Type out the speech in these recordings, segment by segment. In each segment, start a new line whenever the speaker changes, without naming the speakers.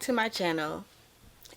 back to my channel.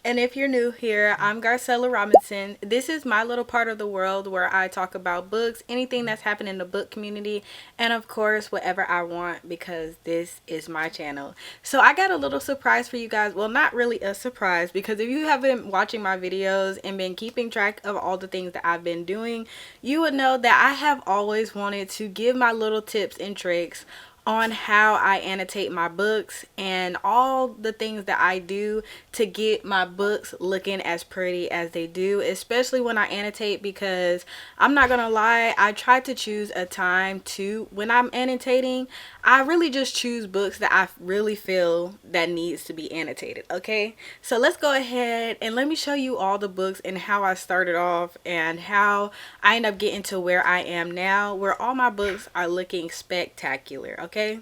And if you're new here, I'm Garcella Robinson. This is my little part of the world where I talk about books, anything that's happened in the book community, and of course, whatever I want because this is my channel. So I got a little surprise for you guys. Well, not really a surprise because if you have been watching my videos and been keeping track of all the things that I've been doing, you would know that I have always wanted to give my little tips and tricks on how I annotate my books and all the things that I do to get my books looking as pretty as they do, especially when I annotate, because I'm not gonna lie, I try to choose a time to when I'm annotating. I really just choose books that I really feel that needs to be annotated. Okay, so let's go ahead and let me show you all the books and how I started off and how I end up getting to where I am now, where all my books are looking spectacular. Okay,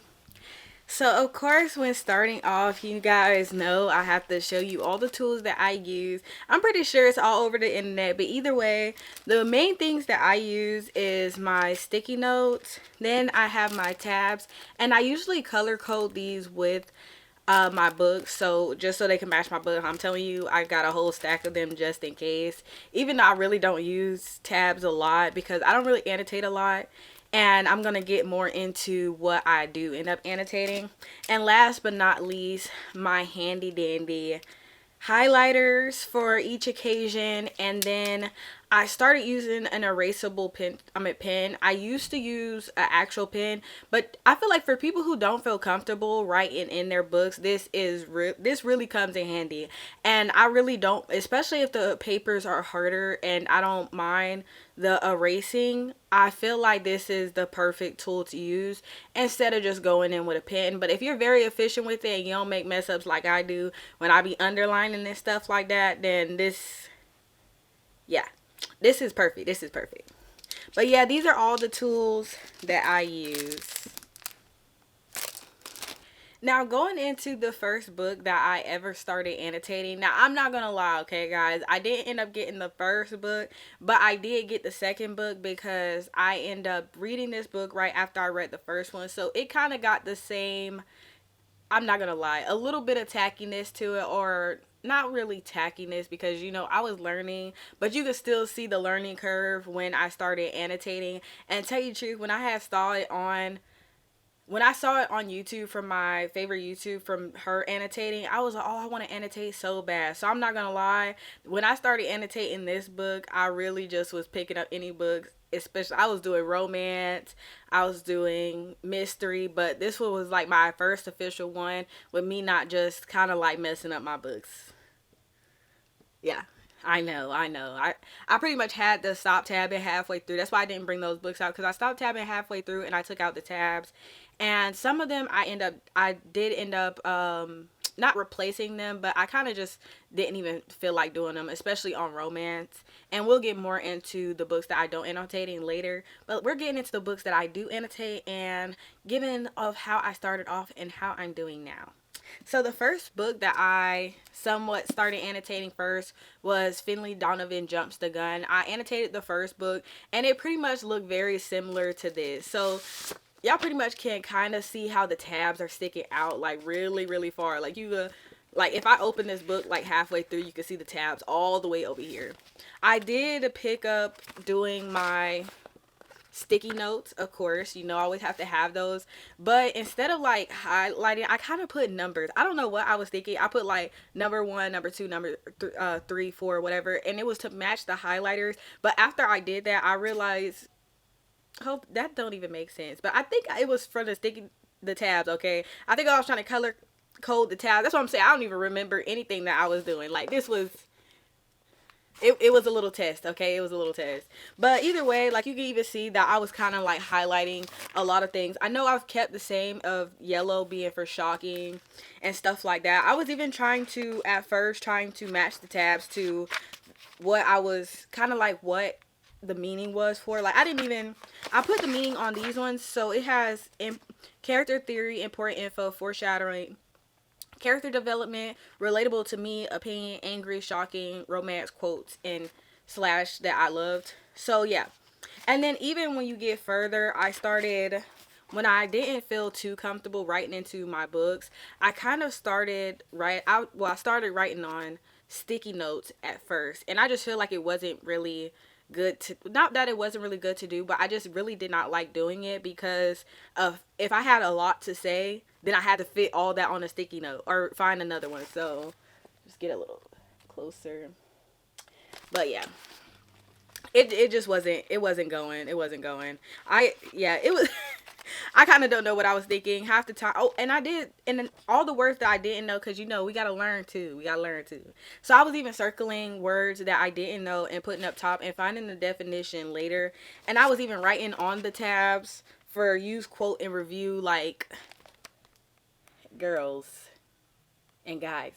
so of course when starting off, you guys know I have to show you all the tools that I use. I'm pretty sure it's all over the internet, but either way, the main things that I use is my sticky notes, then I have my tabs, and I usually color code these with my books, so just so they can match my book. I'm telling you, I got a whole stack of them just in case, even though I really don't use tabs a lot because I don't really annotate a lot, and I'm gonna get more into what I do end up annotating. And last but not least, my handy dandy highlighters for each occasion. And then I started using an erasable pen. I used to use an actual pen, but I feel like for people who don't feel comfortable writing in their books, this really comes in handy. And I really don't, especially if the papers are harder and I don't mind the erasing. I feel like this is the perfect tool to use instead of just going in with a pen. But if you're very efficient with it and you don't make mess ups like I do when I be underlining and stuff like that, then yeah, this is perfect. This is perfect. But yeah, these are all the tools that I use. Now, going into the first book that I ever started annotating. Now, I'm not going to lie, okay, guys. I didn't end up getting the first book, but I did get the second book because I end up reading this book right after I read the first one. So it kind of got the same, I'm not going to lie, a little bit of tackiness to it, or not really tackiness because, you know, I was learning, but you could still see the learning curve when I started annotating. And tell you the truth, when I saw it on YouTube from my favorite YouTube from her annotating, I was like, oh, I want to annotate so bad. So I'm not going to lie. When I started annotating this book, I really just was picking up any books, especially I was doing romance, I was doing mystery, but this one was like my first official one with me not just kind of like messing up my books. Yeah. I pretty much had to stop tabbing halfway through. That's why I didn't bring those books out, because I stopped tabbing halfway through and I took out the tabs. And some of them I did end up not replacing them, but I kind of just didn't even feel like doing them, especially on romance. And we'll get more into the books that I don't annotating later, but we're getting into the books that I do annotate and given of how I started off and how I'm doing now. So the first book that I somewhat started annotating first was Finley Donovan Jumps the Gun. I annotated the first book and it pretty much looked very similar to this. So y'all pretty much can kind of see how the tabs are sticking out like really, really far. Like like if I open this book like halfway through, you can see the tabs all the way over here. I did pick up doing my sticky notes, of course, you know, I always have to have those, but instead of like highlighting, I kind of put numbers. I don't know what I was thinking. I put like number 1, number 2, number 3, 4, whatever, and it was to match the highlighters. But after I did that, I realized, hope that don't even make sense, but I think it was for the tabs. Okay, I think I was trying to color code the tabs. That's what I'm saying. I don't even remember anything that I was doing. Like this was it was a little test. Okay, it was a little test, but either way, like you can even see that I was kind of like highlighting a lot of things. I know I've kept the same of yellow being for shocking and stuff like that. I was even trying to match the tabs to what I was kind of like what the meaning was for. Like I put the meaning on these ones, so it has character theory, important info, foreshadowing, character development, relatable to me, opinion, angry, shocking, romance, quotes, and slash that I loved. So yeah. And then even when you get further, when I didn't feel too comfortable writing into my books, I kind of started I started writing on sticky notes at first, and I just feel like it wasn't really good to, not that it wasn't really good to do, but I just really did not like doing it because of, if I had a lot to say, then I had to fit all that on a sticky note or find another one. So just get a little closer. But yeah, it just wasn't, it wasn't going. I yeah, it was I kind of don't know what I was thinking half the time. Oh, and I did, and then all the words that I didn't know, because you know we gotta learn too. We gotta learn too. So I was even circling words that I didn't know and putting up top and finding the definition later. And I was even writing on the tabs for use, quote, and review, like girls and guys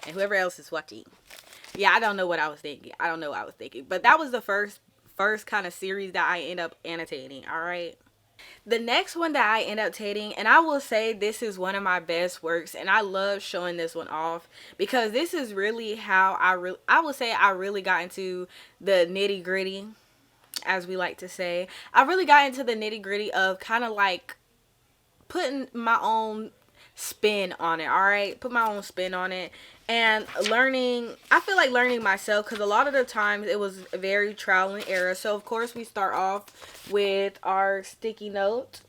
and whoever else is watching. Yeah, I don't know what I was thinking. I don't know what I was thinking, but that was the first kind of series that I end up annotating. All right. The next one that I end up taking, and I will say this is one of my best works, and I love showing this one off because this is really how I would say I really got into the nitty gritty, as we like to say. I really got into the nitty gritty of kind of like putting my own spin on it. All right, put my own spin on it and learning. I feel like learning myself because a lot of the times it was very trial and error. So of course we start off with our sticky note,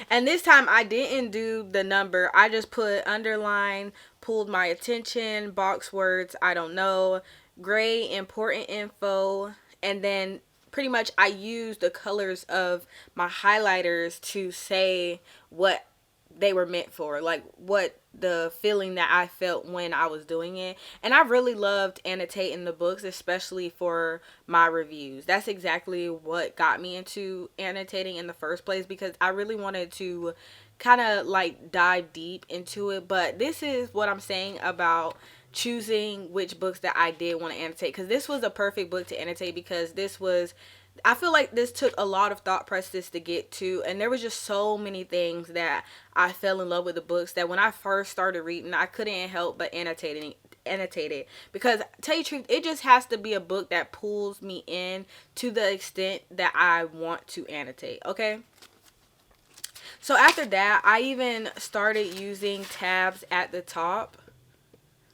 and this time I didn't do the number. I just put underline, pulled my attention, box words I don't know, gray, important info, and then pretty much I used the colors of my highlighters to say what they were meant for, like what the feeling that I felt when I was doing it. And I really loved annotating the books, especially for my reviews. That's exactly what got me into annotating in the first place, because I really wanted to kind of like dive deep into it. But this is what I'm saying about choosing which books that I did want to annotate, because this was a perfect book to annotate, because this was, I feel like this took a lot of thought process to get to, and there was just so many things that I fell in love with the books that when I first started reading, I couldn't help but annotate it, because tell you the truth, it just has to be a book that pulls me in to the extent that I want to annotate. Okay. So after that, I even started using tabs at the top.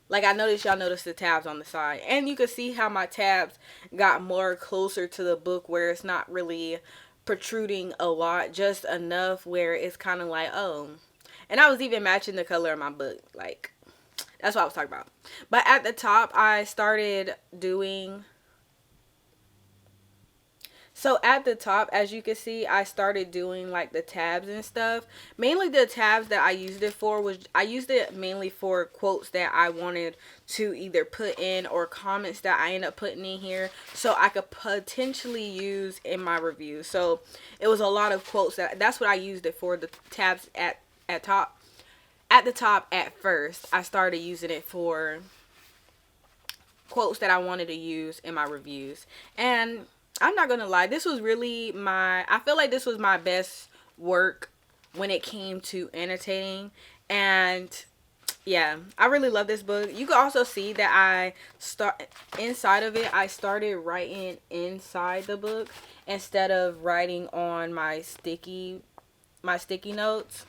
Like, I noticed y'all noticed the tabs on the side. And you can see how my tabs got more closer to the book, where it's not really protruding a lot. Just enough where it's kind of like, oh. And I was even matching the color of my book. Like, that's what I was talking about. But at the top, I started doing... So at the top, as you can see, I started doing like the tabs and stuff. Mainly the tabs that I used it for was, I used it mainly for quotes that I wanted to either put in, or comments that I end up putting in here so I could potentially use in my review. So it was a lot of quotes that's what I used it for, the tabs at top. At the top at first, I started using it for quotes that I wanted to use in my reviews. And I'm not gonna lie, this was really I feel like this was my best work when it came to annotating. And yeah, I really love this book. You can also see that inside of it, I started writing inside the book instead of writing on my sticky notes.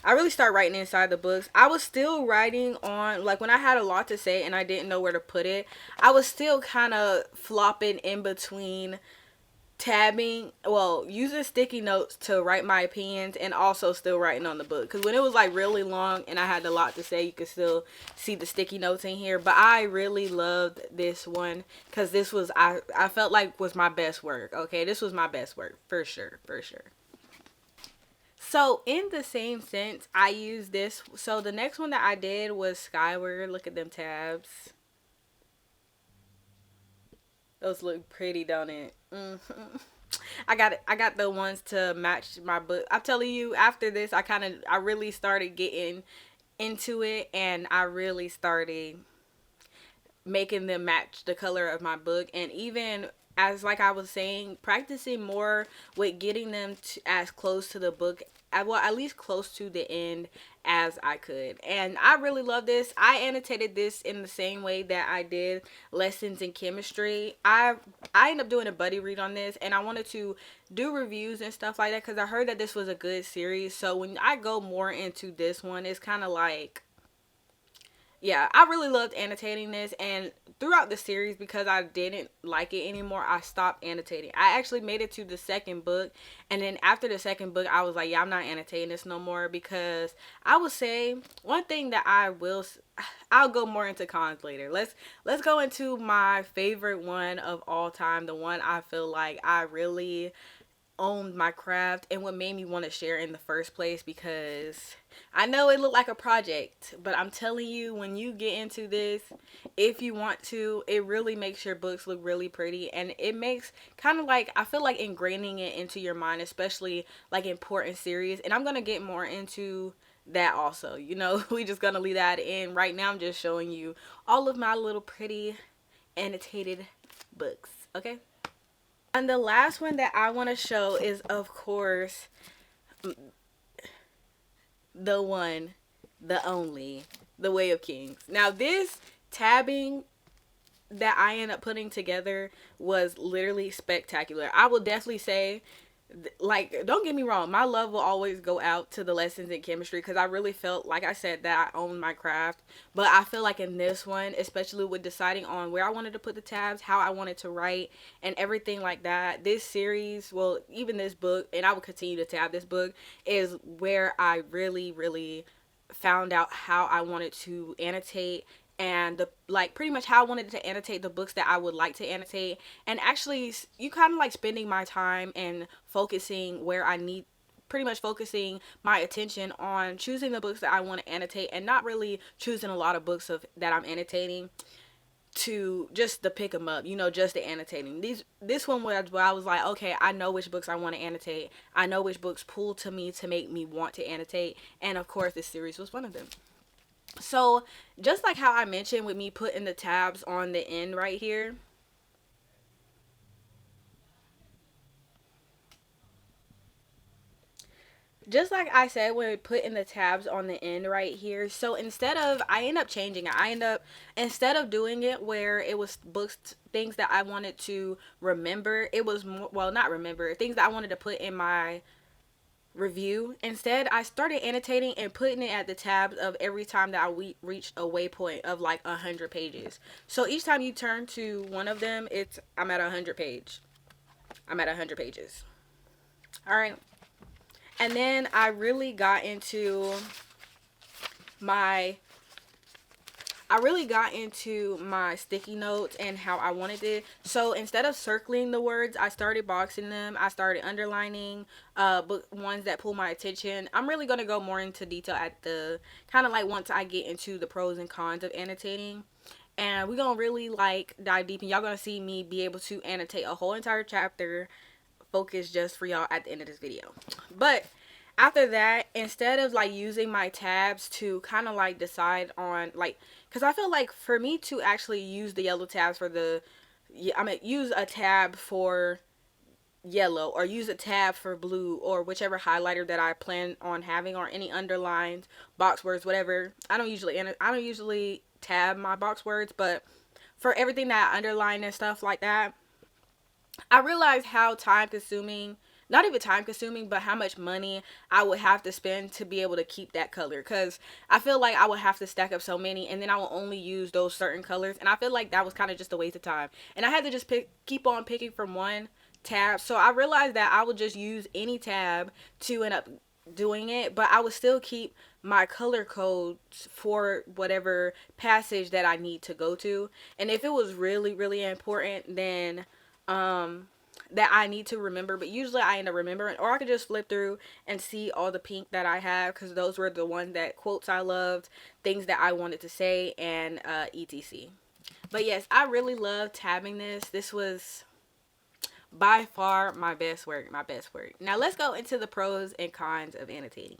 I really started writing inside the books. I was still writing on, like, when I had a lot to say and I didn't know where to put it, I was still kind of flopping in between tabbing, well, using sticky notes to write my opinions, and also still writing on the book. Because when it was like really long and I had a lot to say, you could still see the sticky notes in here. But I really loved this one because this was, I felt like was my best work. Okay, this was my best work for sure, for sure. So in the same sense, I use this. So the next one that I did was Skyward. Look at them tabs. Those look pretty, don't it? I got the ones to match my book. I'm telling you, after this, I really started getting into it, and I really started making them match the color of my book. And even as, like I was saying, practicing more with getting them as close to the book at least close to the end as I could. And I really love this. I annotated this in the same way that I did lessons in chemistry. I ended up doing a buddy read on this, and I wanted to do reviews and stuff like that because I heard that this was a good series. So when I go more into this one, it's kind of like, yeah, I really loved annotating this, and throughout the series, because I didn't like it anymore, I stopped annotating. I actually made it to the second book, and then after the second book, I was like, yeah, I'm not annotating this no more, because I would say one thing that I'll go more into cons later. Let's go into my favorite one of all time, the one I feel like I really owned my craft and what made me want to share in the first place, because I know it looked like a project, but I'm telling you, when you get into this, if you want to, it really makes your books look really pretty, and it makes kind of like, I feel like ingraining it into your mind, especially like important series. And I'm gonna get more into that also, you know. We just gonna leave that in. Right now I'm just showing you all of my little pretty annotated books, okay? And the last one that I want to show is, of course, the one, the only, The Way of Kings. Now, this tabbing that I ended up putting together was literally spectacular. I will definitely say, like, don't get me wrong, my love will always go out to the lessons in chemistry, because I really felt, like I said, that I owned my craft. But I feel like in this one, especially with deciding on where I wanted to put the tabs, how I wanted to write, and everything like that, this series, well, even this book, and I will continue to tab this book, is where I really found out how I wanted to annotate, and the, like, pretty much how I wanted to annotate the books that I would like to annotate. And actually, you kind of like spending my time and focusing where I need, pretty much focusing my attention on choosing the books that I want to annotate, and not really choosing a lot of books of that I'm annotating to just to pick them up, you know, just the annotating. This one was where I was like, okay, I know which books I want to annotate. I know which books pull to me to make me want to annotate, and of course this series was one of them. So just like how I mentioned with me putting the tabs on the end right here, just like I said when putting the tabs on the end right here, so instead of, I end up changing it. Instead of doing it where it was books, things that I wanted to remember, it was more, well, not remember, things that I wanted to put in my review. Instead, I started annotating and putting it at the tabs of every time that I reached a waypoint of like 100 pages. So each time you turn to one of them, I'm at 100 page. I'm at 100 pages. All right. And then I really got into my sticky notes and how I wanted it. So instead of circling the words, I started boxing them. I started underlining book ones that pull my attention. I'm really going to go more into detail at the kind of like once I get into the pros and cons of annotating. And we're going to really like dive deep, and y'all going to see me be able to annotate a whole entire chapter focused just for y'all at the end of this video. But after that, instead of like using my tabs to kind of like decide on, like, because I feel like for me to actually use the yellow tabs for the, I'm going to use a tab for yellow, or use a tab for blue, or whichever highlighter that I plan on having, or any underlined box words, whatever. I don't usually tab my box words, but for everything that I underline and stuff like that, I realized how time consuming, not even time consuming, but how much money I would have to spend to be able to keep that color. Because I feel like I would have to stack up so many, and then I will only use those certain colors. And I feel like that was kind of just a waste of time. And I had to just keep on picking from one tab. So I realized that I would just use any tab to end up doing it, but I would still keep my color codes for whatever passage that I need to go to. And if it was really important, then that I need to remember, but usually I end up remembering, or I could just flip through and see all the pink that I have, because those were the ones that quotes I loved, things that I wanted to say, and etc. But yes, I really love tabbing this. This was by far my best work. Now let's go into the pros and cons of annotating.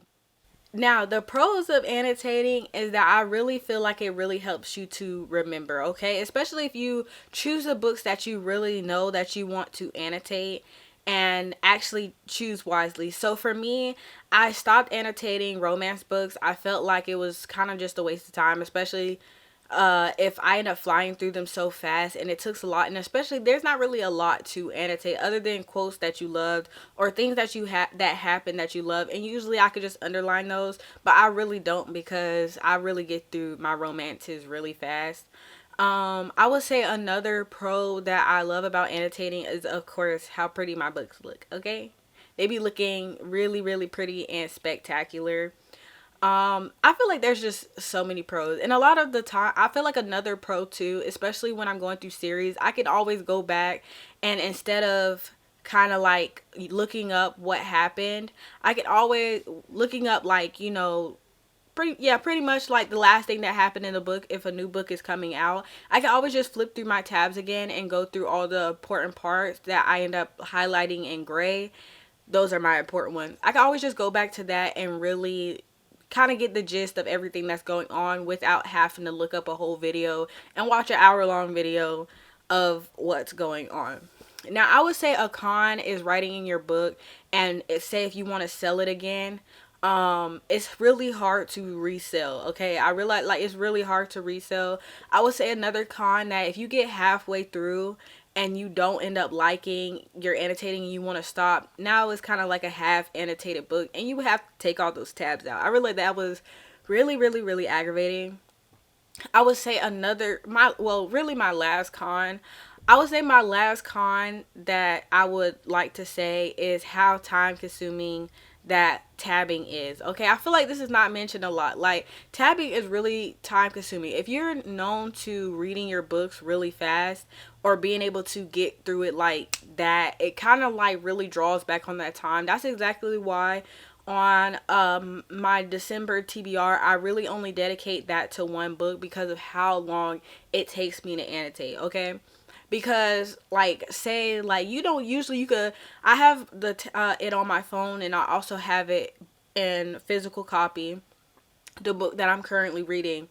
Now, the pros of annotating is that I really feel like it really helps you to remember, okay? Especially if you choose the books that you really know that you want to annotate. and actually choose wisely. So for me, I stopped annotating romance books. I felt like it was kind of just a waste of time, especially if I end up flying through them so fast, and it took a lot. And especially there's not really a lot to annotate other than quotes that you loved or things that you had that happened that you love. And usually I could just underline those, but I really don't, because I really get through my romances really fast. I would say another pro that I love about annotating is, of course, how pretty my books look. Okay, they be looking really, really pretty and spectacular. I feel like there's just so many pros, and a lot of the time I feel like another pro too, especially when I'm going through series, I can always go back, and instead of kind of like looking up what happened, I can always looking up, like, pretty much like the last thing that happened in the book. If a new book is coming out, I can always just flip through my tabs again and go through all the important parts that I end up highlighting in gray. Those are my important ones. I can always just go back to that and really kind of get the gist of everything that's going on without having to look up a whole video and watch an hour-long video of what's going on. Now, I would say a con is writing in your book, and say if you want to sell it again, it's really hard to resell. Okay, I realize, like, it's really hard to resell. I would say another con, that if you get halfway through and you don't end up liking your annotating and you want to stop, now it's kind of like a half annotated book and you would have to take all those tabs out. I realized that was really, really, really aggravating. I would say my last con. I would say my last con that I would like to say is how time consuming that tabbing is. Okay, I feel like this is not mentioned a lot. Like, tabbing is really time consuming. If you're known to reading your books really fast or being able to get through it like that, it kind of like really draws back on that time. That's exactly why on my December TBR, I really only dedicate that to one book because of how long it takes me to annotate. Okay, because, like, say, like, you don't usually, you could, I have it on my phone, and I also have it in physical copy, the book that I'm currently reading.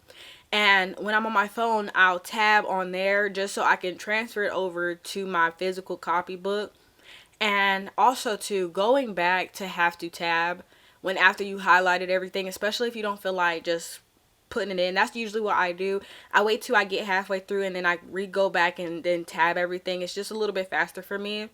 And when I'm on my phone, I'll tab on there just so I can transfer it over to my physical copy book. And also, to going back to have to tab when after you highlighted everything, especially if you don't feel like just putting it in. That's usually what I do. I wait till I get halfway through and then I go back and then tab everything. It's just a little bit faster for me.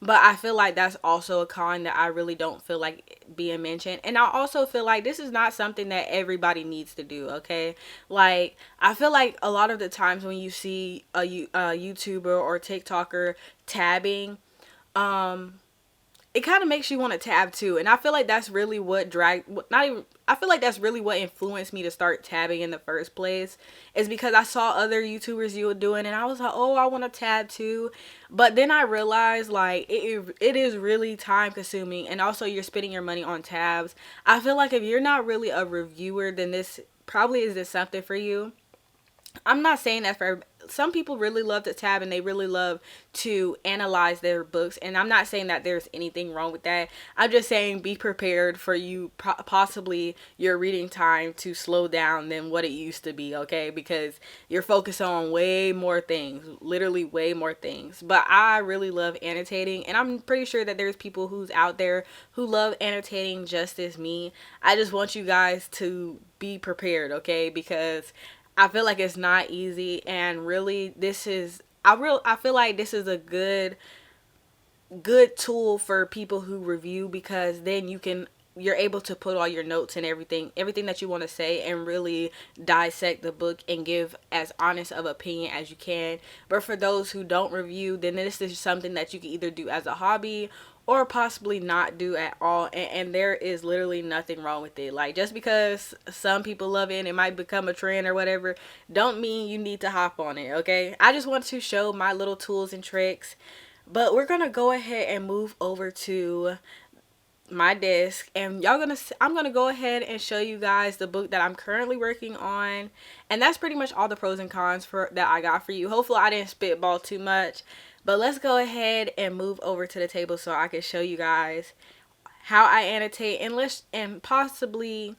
But I feel like that's also a con that I really don't feel like being mentioned. And I also feel like this is not something that everybody needs to do, okay? Like, I feel like a lot of the times when you see a YouTuber or TikToker tabbing, it kind of makes you want to tab too. And I feel like that's really what I feel like that's really what influenced me to start tabbing in the first place, is because I saw other YouTubers doing, and I was like, oh, I want to tab too. But then I realized, like, it is really time consuming, and also you're spending your money on tabs. I feel like if you're not really a reviewer, then this probably isn't something for you. I'm not saying that for some people really love to tab and they really love to analyze their books, and I'm not saying that there's anything wrong with that. I'm just saying be prepared for you possibly your reading time to slow down than what it used to be, okay? Because you're focused on way more things, literally way more things. But I really love annotating, and I'm pretty sure that there's people who's out there who love annotating just as me. I just want you guys to be prepared, okay? Because I feel like it's not easy, and really I feel like this is a good tool for people who review, because then you're able to put all your notes and everything that you want to say, and really dissect the book and give as honest of opinion as you can. But for those who don't review, then this is something that you can either do as a hobby or possibly not do at all, and there is literally nothing wrong with it. Like, just because some people love it and it might become a trend or whatever, don't mean you need to hop on it, okay? I just want to show my little tools and tricks. But we're gonna go ahead and move over to my desk, and I'm gonna go ahead and show you guys the book that I'm currently working on. And that's pretty much all the pros and cons for that I got for you. Hopefully I didn't spitball too much, but let's go ahead and move over to the table so I can show you guys how I annotate, and possibly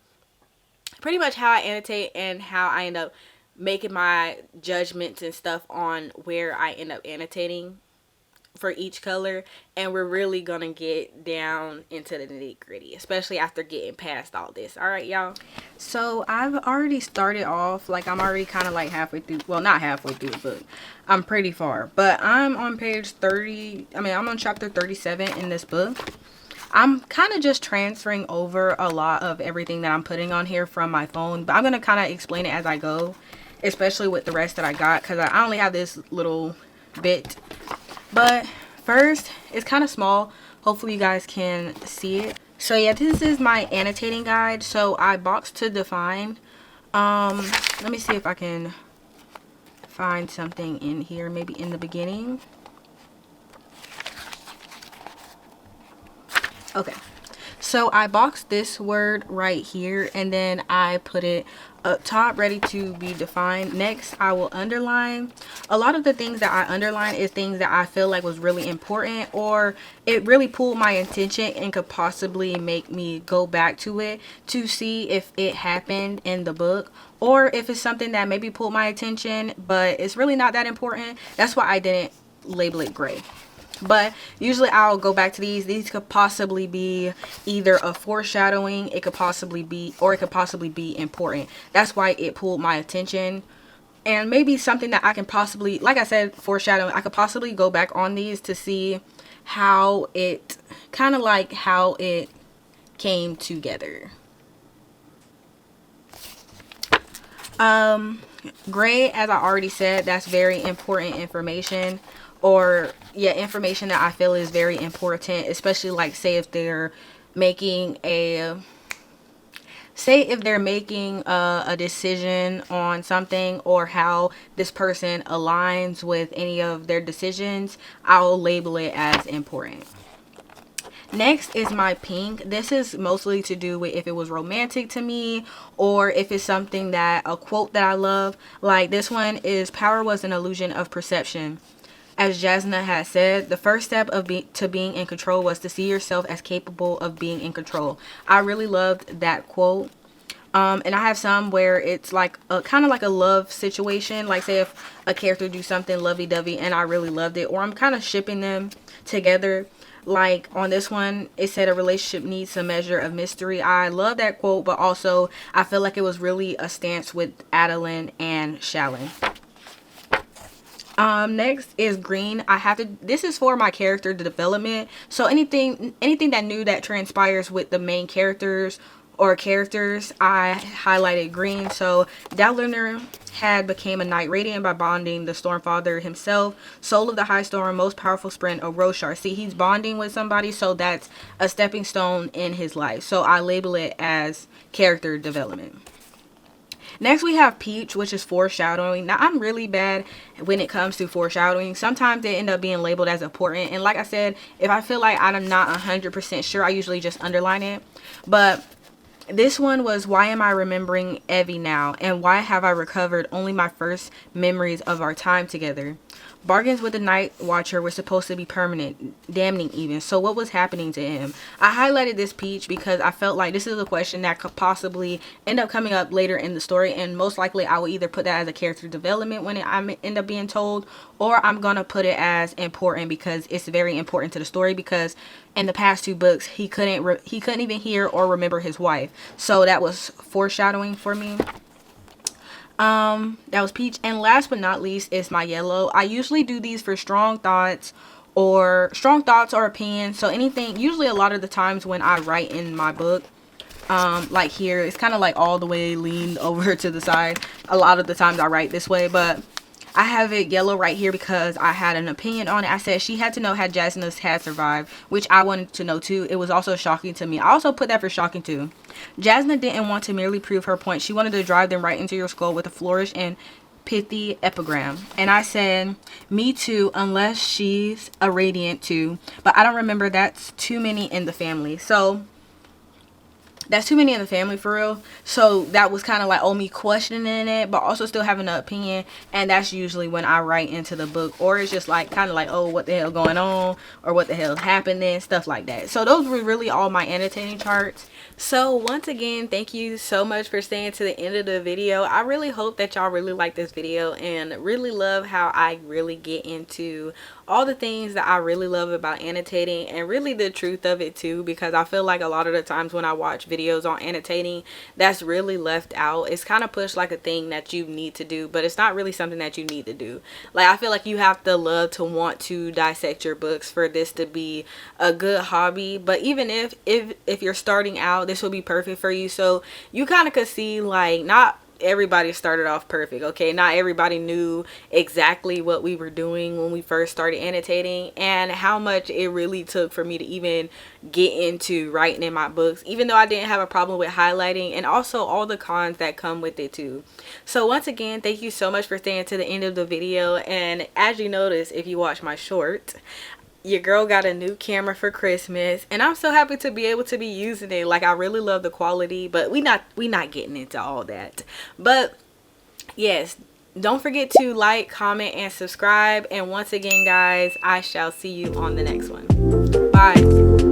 pretty much how I annotate and how I end up making my judgments and stuff on where I end up annotating for each color, and we're really gonna get down into the nitty gritty, especially after getting past all this. All right, y'all. So I've already started off, like I'm already kind of like halfway through, well, not halfway through the book, I'm pretty far, but I'm on page 30, I'm on chapter 37 in this book. I'm kind of just transferring over a lot of everything that I'm putting on here from my phone, but I'm going to kind of explain it as I go, especially with the rest that I got, because I only have this little bit. But first, it's kind of small. Hopefully you guys can see it. So yeah, this is my annotating guide. So I boxed to define. Let me see if I can find something in here, maybe in the beginning. Okay, so I boxed this word right here, and then I put it up top ready to be defined. Next, I will underline. A lot of the things that I underline is things that I feel like was really important, or it really pulled my attention and could possibly make me go back to it to see if it happened in the book, or if it's something that maybe pulled my attention but it's really not that important. That's why I didn't label it gray. But usually I'll go back to these could possibly be either a foreshadowing, it could possibly be important. That's why it pulled my attention. And maybe something that I can possibly, like I said, foreshadowing, I could possibly go back on these to see how it came together. Gray, as I already said, that's very important information, or yeah, information that I feel is very important, especially like say if they're making a decision on something, or how this person aligns with any of their decisions. I'll label it as important. Next is my pink. This is mostly to do with if it was romantic to me, or if it's something that, a quote that I love. Like this one is, power was an illusion of perception. As Jasna had said, the first step to being in control was to see yourself as capable of being in control. I really loved that quote. And I have some where it's like a kind of like a love situation. Like say if a character do something lovey-dovey and I really loved it, or I'm kind of shipping them together. Like on this one, it said a relationship needs a measure of mystery. I love that quote, but also I feel like it was really a stance with Adeline and Shallon. Next is green. This is for my character development. So anything that new that transpires with the main characters or characters, I highlighted green. So Dowliner had became a knight radiant by bonding the Stormfather himself, soul of the High Storm, most powerful sprint of Roshar. See, he's bonding with somebody, so that's a stepping stone in his life. So I label it as character development. Next we have peach, which is foreshadowing. Now I'm really bad when it comes to foreshadowing. Sometimes they end up being labeled as important, and like I said, if I feel like I'm not 100% sure, I usually just underline it. But this one was, why am I remembering Evie now? And why have I recovered only my first memories of our time together? Bargains with the Night Watcher were supposed to be permanent, damning even. So what was happening to him? I highlighted this peach because I felt like this is a question that could possibly end up coming up later in the story. And most likely I will either put that as a character development when I end up being told, or I'm going to put it as important because it's very important to the story, because in the past two books he couldn't even hear or remember his wife. So that was foreshadowing for me. That was peach. And last but not least is my yellow. I usually do these for strong thoughts or opinions. So anything, usually a lot of the times when I write in my book, like here, it's kind of like all the way leaned over to the side. A lot of the times I write this way, but I have it yellow right here because I had an opinion on it. I said she had to know had Jasna's had survived, which I wanted to know too. It was also shocking to me. I also put that for shocking too. Jasna didn't want to merely prove her point. She wanted to drive them right into your skull with a flourish and pithy epigram. And I said, me too, unless she's a radiant too. But I don't remember, that's too many in the family. So That's too many in the family for real. So that was kind of like, oh, me questioning it, but also still having an opinion. And that's usually when I write into the book, or it's just like kind of like, oh, what the hell going on, or what the hell is happening, stuff like that. So those were really all my annotating charts. So once again, thank you so much for staying to the end of the video. I really hope that y'all really like this video and really love how I really get into all the things that I really love about annotating, and really the truth of it too, because I feel like a lot of the times when I watch videos on annotating, that's really left out. It's kind of pushed like a thing that you need to do, but it's not really something that you need to do. Like, I feel like you have to love to want to dissect your books for this to be a good hobby. But even if you're starting out, this will be perfect for you. So you kind of could see, like, not everybody started off perfect, okay? Not everybody knew exactly what we were doing when we first started annotating, and how much it really took for me to even get into writing in my books, even though I didn't have a problem with highlighting, and also all the cons that come with it too. So once again, thank you so much for staying to the end of the video. And as you notice, if you watch my short, your girl got a new camera for Christmas, and I'm so happy to be able to be using it. Like, I really love the quality, but we not getting into all that. But yes, don't forget to like, comment, and subscribe. And once again, guys, I shall see you on the next one. Bye.